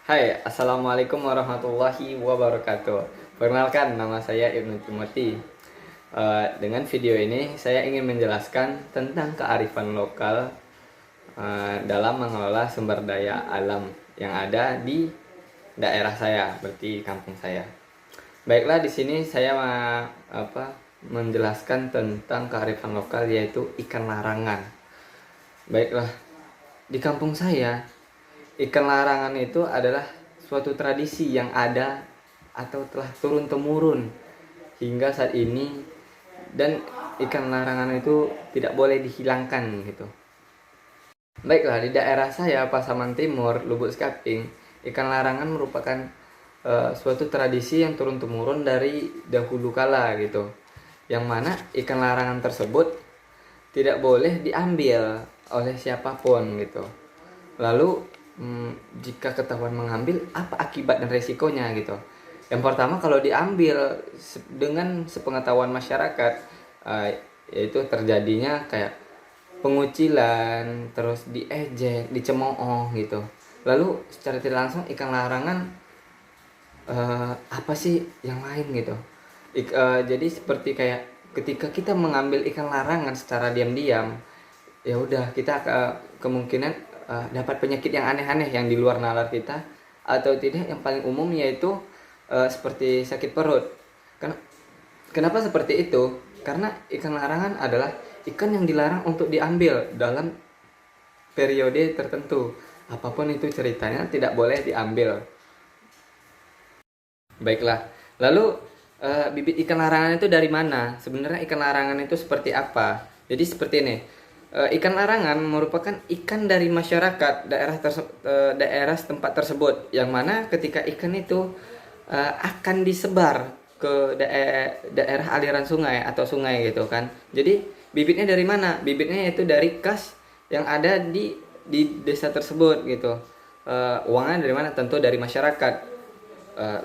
Hai, Assalamualaikum warahmatullahi wabarakatuh. Perkenalkan, nama saya Ibnu Timothy. Dengan video ini, saya ingin menjelaskan tentang kearifan lokal dalam mengelola sumber daya alam yang ada di daerah saya, berarti kampung saya. Baiklah, di sini saya menjelaskan tentang kearifan lokal yaitu ikan larangan. Baiklah, di kampung saya ikan larangan itu adalah suatu tradisi yang ada atau telah turun-temurun hingga saat ini, dan ikan larangan itu tidak boleh dihilangkan gitu. Baiklah, di daerah saya Pasaman Timur, Lubuk Skaping, ikan larangan merupakan suatu tradisi yang turun-temurun dari dahulu kala gitu. Yang mana ikan larangan tersebut tidak boleh diambil oleh siapapun gitu. Lalu jika ketahuan mengambil, apa akibat dan resikonya gitu. Yang pertama, kalau diambil dengan sepengetahuan masyarakat, yaitu terjadinya kayak pengucilan, terus diejek, dicemooh gitu. Lalu secara tidak langsung ikan larangan apa sih yang lain gitu. Jadi seperti kayak ketika kita mengambil ikan larangan secara diam-diam, ya udah kita kemungkinan dapat penyakit yang aneh-aneh yang di luar nalar kita, atau tidak yang paling umum yaitu seperti sakit perut. Kenapa seperti itu? Karena ikan larangan adalah ikan yang dilarang untuk diambil dalam periode tertentu. Apapun itu ceritanya, tidak boleh diambil. Baiklah, lalu bibit ikan larangan itu dari mana? Sebenarnya ikan larangan itu seperti apa? Jadi seperti ini. Ikan larangan merupakan ikan dari masyarakat daerah setempat tersebut, yang mana ketika ikan itu akan disebar ke daerah aliran sungai atau sungai gitu kan. Jadi bibitnya dari mana? Bibitnya itu dari kas yang ada di desa tersebut gitu. Uangnya dari mana? Tentu dari masyarakat.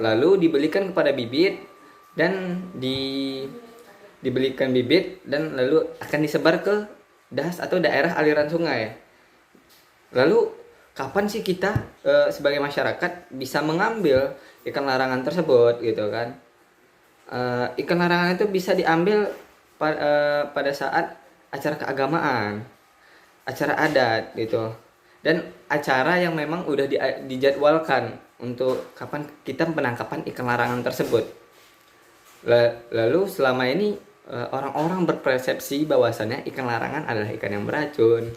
Lalu dibelikan kepada bibit dan dibelikan bibit dan lalu akan disebar ke das atau daerah aliran sungai. Lalu kapan sih kita sebagai masyarakat bisa mengambil ikan larangan tersebut gitu kan? Ikan larangan itu bisa diambil pada saat acara keagamaan, acara adat gitu, dan acara yang memang udah dijadwalkan untuk kapan kita penangkapan ikan larangan tersebut. Lalu selama ini orang-orang berpersepsi bahwasannya ikan larangan adalah ikan yang beracun,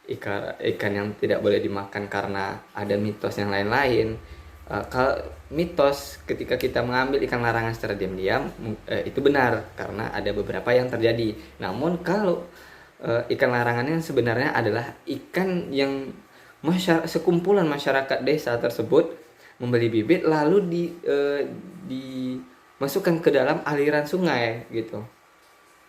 ikan yang tidak boleh dimakan karena ada mitos yang lain-lain. Kalau mitos ketika kita mengambil ikan larangan secara diam-diam, itu benar karena ada beberapa yang terjadi. Namun kalau ikan larangan yang sebenarnya adalah ikan yang sekumpulan masyarakat desa tersebut membeli bibit lalu dimasukkan ke dalam aliran sungai gitu.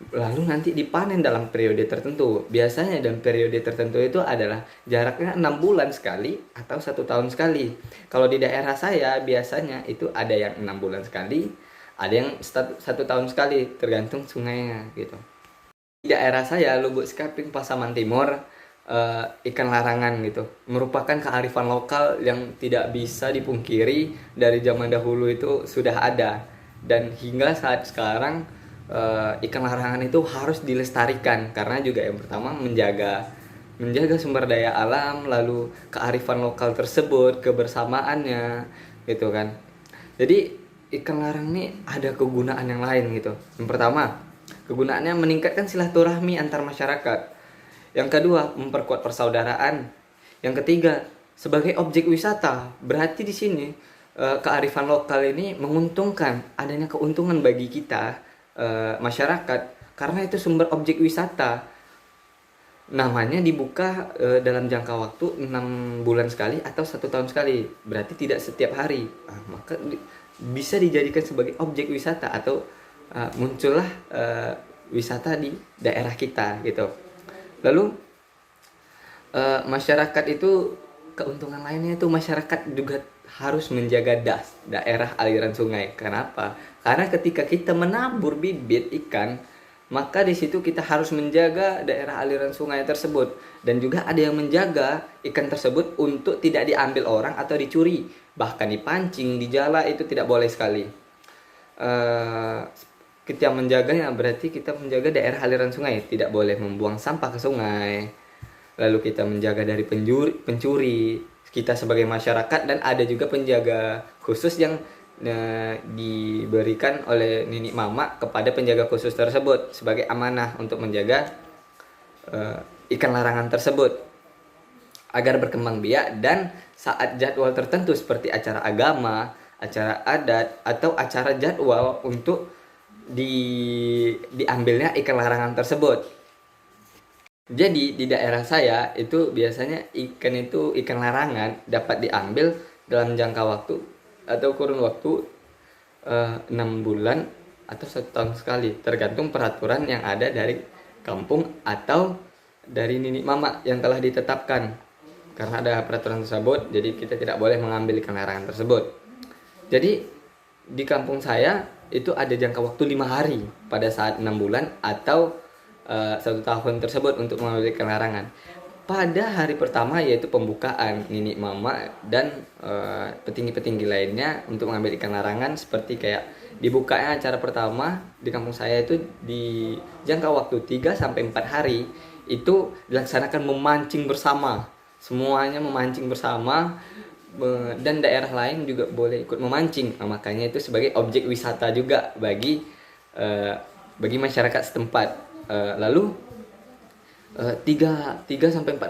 Lalu nanti dipanen dalam periode tertentu. Biasanya dalam periode tertentu itu adalah jaraknya 6 bulan sekali atau 1 tahun sekali. Kalau di daerah saya biasanya itu ada yang 6 bulan sekali, ada yang 1 tahun sekali, tergantung sungainya gitu. Di daerah saya, Lubuk Skaping, Pasaman Timur, ikan larangan gitu merupakan kearifan lokal yang tidak bisa dipungkiri. Dari zaman dahulu itu sudah ada, dan hingga saat sekarang ikan larangan itu harus dilestarikan karena juga yang pertama menjaga sumber daya alam, lalu kearifan lokal tersebut, kebersamaannya gitu kan. Jadi ikan larangan ini ada kegunaan yang lain gitu. Yang pertama, kegunaannya meningkatkan silaturahmi antar masyarakat. Yang kedua, memperkuat persaudaraan. Yang ketiga, sebagai objek wisata. Berarti di sini kearifan lokal ini menguntungkan, adanya keuntungan bagi kita masyarakat, karena itu sumber objek wisata. Namanya dibuka dalam jangka waktu 6 bulan sekali atau 1 tahun sekali, berarti tidak setiap hari. Maka bisa dijadikan sebagai objek wisata atau muncullah wisata di daerah kita gitu. Lalu masyarakat itu, keuntungan lainnya itu masyarakat juga harus menjaga daerah aliran sungai. Kenapa? Karena ketika kita menabur bibit ikan, maka di situ kita harus menjaga daerah aliran sungai tersebut, dan juga ada yang menjaga ikan tersebut untuk tidak diambil orang atau dicuri, bahkan dipancing, dijala, itu tidak boleh sekali. Kita menjaganya berarti kita menjaga daerah aliran sungai, tidak boleh membuang sampah ke sungai. Lalu kita menjaga dari pencuri, kita sebagai masyarakat, dan ada juga penjaga khusus yang diberikan oleh Nini Mama kepada penjaga khusus tersebut sebagai amanah untuk menjaga ikan larangan tersebut agar berkembang biak, dan saat jadwal tertentu seperti acara agama, acara adat, atau acara jadwal untuk diambilnya ikan larangan tersebut. Jadi di daerah saya itu biasanya ikan larangan dapat diambil dalam jangka waktu atau kurun waktu 6 bulan atau 1 tahun sekali, tergantung peraturan yang ada dari kampung atau dari Nini Mama yang telah ditetapkan. Karena ada peraturan tersebut, jadi kita tidak boleh mengambil ikan larangan tersebut. Jadi di kampung saya itu ada jangka waktu 5 hari pada saat 6 bulan atau 1 tahun tersebut untuk mengambil ikan larangan. Pada hari pertama yaitu pembukaan, Nini Mama dan petinggi-petinggi lainnya untuk mengambil ikan larangan, seperti kayak dibukanya acara pertama di kampung saya itu di jangka waktu 3-4 hari itu dilaksanakan memancing bersama. Semuanya memancing bersama, dan daerah lain juga boleh ikut memancing. Nah, makanya itu sebagai objek wisata juga bagi masyarakat setempat. Lalu 3-4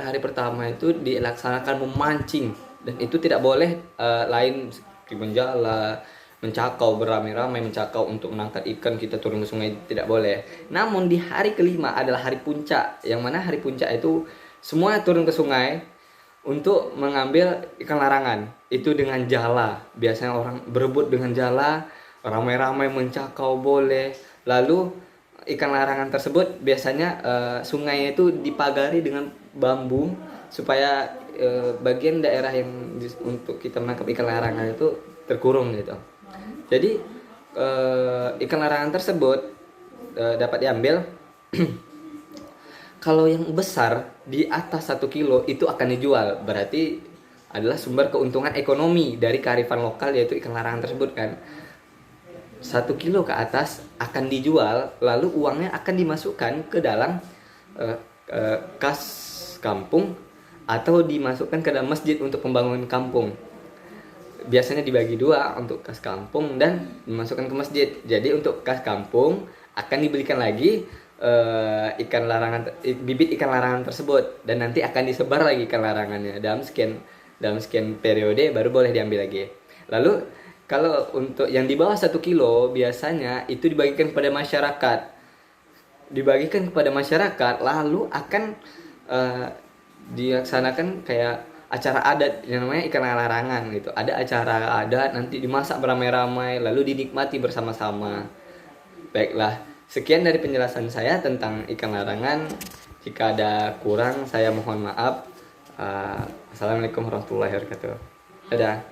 hari pertama itu dilaksanakan memancing, dan itu tidak boleh lain seperti menjala, mencakau, beramai-ramai mencakau untuk menangkap ikan, kita turun ke sungai, tidak boleh. Namun di hari kelima adalah hari puncak, yang mana hari puncak itu semua turun ke sungai untuk mengambil ikan larangan. Itu dengan jala, biasanya orang berebut dengan jala, ramai-ramai mencakau boleh. Lalu ikan larangan tersebut biasanya sungainya itu dipagari dengan bambu supaya bagian daerah yang untuk kita menangkap ikan larangan itu terkurung gitu. Jadi ikan larangan tersebut dapat diambil kalau yang besar di atas 1 kilo itu akan dijual, berarti adalah sumber keuntungan ekonomi dari kearifan lokal, yaitu ikan larangan tersebut kan. 1 kilo ke atas akan dijual, lalu uangnya akan dimasukkan ke dalam kas kampung atau dimasukkan ke dalam masjid untuk pembangunan kampung. Biasanya dibagi 2 untuk kas kampung dan dimasukkan ke masjid. Jadi untuk kas kampung akan dibelikan lagi bibit ikan larangan tersebut, dan nanti akan disebar lagi ikan larangannya dalam sekian periode baru boleh diambil lagi. Lalu kalau untuk yang di bawah 1 kilo biasanya itu dibagikan kepada masyarakat, lalu akan dilaksanakan kayak acara adat yang namanya ikan larangan gitu. Ada acara adat nanti dimasak beramai-ramai lalu dinikmati bersama-sama. Baiklah, sekian dari penjelasan saya tentang ikan larangan. Jika ada kurang saya mohon maaf. Assalamualaikum warahmatullahi wabarakatuh. Dadah.